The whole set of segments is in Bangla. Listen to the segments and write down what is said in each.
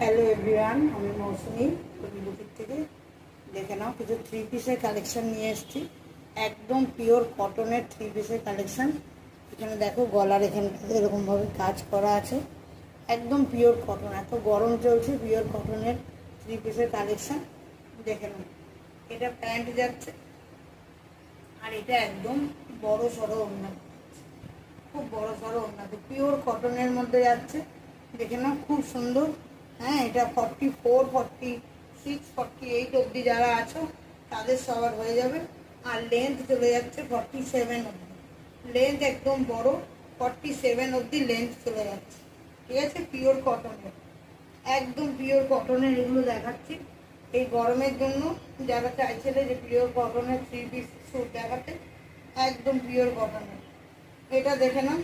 হ্যালো এভরিওয়ান, আমি মৌসুমি বুটিক থেকে। দেখে নাও, কিছু থ্রি পিসের কালেকশন নিয়ে এসেছি। একদম পিওর কটনের থ্রি পিসের কালেকশন। এখানে দেখো, গলার এখানে এরকমভাবে কাজ করা আছে। একদম পিওর কটন, এত গরম চলছে, পিওর কটনের থ্রি পিসের কালেকশন। দেখে নাও, এটা প্যান্ট যাচ্ছে, আর এটা একদম বড় সড়ো ওড়না, খুব বড় সড়ো ওড়না, পিওর কটনের মধ্যে যাচ্ছে। দেখে নাও, খুব সুন্দর। হ্যাঁ, এটা 44, 46, 48 অবধি যারা আছো তাদের সবার হয়ে যাবে। আর লেন্থ চলে যাচ্ছে 47 অবধি। লেন্থ একদম বড়, 47 অবধি লেন্থ চলে যাচ্ছে। ঠিক আছে, পিওর কটনের, একদম পিওর কটনের এগুলো দেখাচ্ছি এই গরমের জন্য। যারা চাইছিলে যে পিওর কটনের থ্রি পিস স্যুট দেখাতে, একদম পিওর কটনের। এটা দেখে নাও,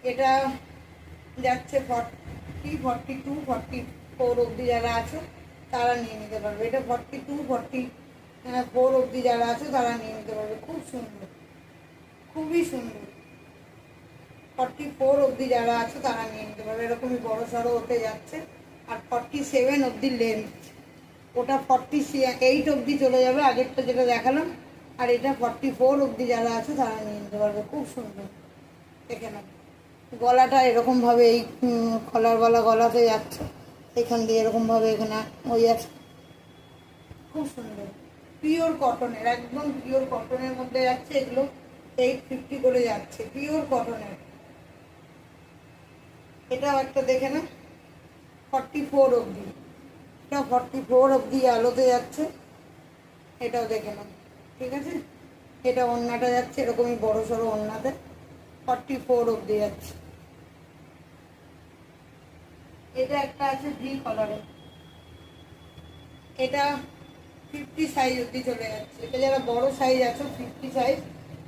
এটা যাচ্ছে 40, 42, 44 অবধি যারা আছো তারা নিয়ে নিতে পারবে। এটা 42, 44 অবধি যারা আছো তারা নিয়ে নিতে পারবে। খুব সুন্দর, খুবই সুন্দর। 44 অবধি যারা আছো তারা নিয়ে নিতে পারবে। এরকমই বড় সড়ো হতে যাচ্ছে। আর 47 অবধি লেন্থ, ওটা 48 অবধি চলে যাবে, আগেরটা যেটা দেখালাম। আর এটা 44 অবধি যারা আছে তারা নিয়ে নিতে পারবে। খুব সুন্দর। দেখে নাও, গলাটা এরকমভাবে এই কলারওয়ালা গলাতে যাচ্ছে, এখান দিয়ে এরকমভাবে এখানে ওই আছে। খুব সুন্দর, পিওর কটনের, একদম পিওর কটনের মধ্যে যাচ্ছে। এগুলো 850 করে যাচ্ছে, পিওর কটনের। এটাও একটা দেখে না, 44 অবধি, এটা 44 অবধি আলোতে যাচ্ছে। এটাও দেখে নাও, ঠিক আছে। এটা ওড়নাটা যাচ্ছে এরকমই বড় সড়ো ওড়নাতে, 44 অবধি যাচ্ছে। এটা একটা আছে ভি কালারে, এটা 50 সাইজ অবধি চলে যাচ্ছে। এটা যারা বড় সাইজ আছো, 50 সাইজ,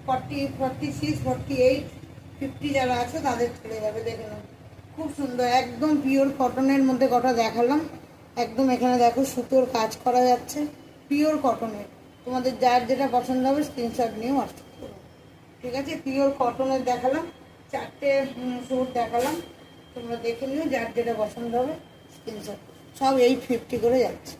40, 46, 48, 50 যারা আছে তাদের চলে যাবে। দেখে নাও, খুব সুন্দর, একদম পিওর কটনের মধ্যে কটা দেখালাম। একদম এখানে দেখো সুতোর কাজ করা যাচ্ছে, পিওর কটনের। তোমাদের যার যেটা পছন্দ হবে স্ক্রিনশট নিয়ে হোয়াটসঅ্যাপ করো। ঠিক আছে, পিওর কটনের দেখালাম, 4টে স্যুট দেখালাম। তোমরা দেখে নিও, যার যেটা পছন্দ হবে স্ক্রিনশট। সব 850 করে যাচ্ছে।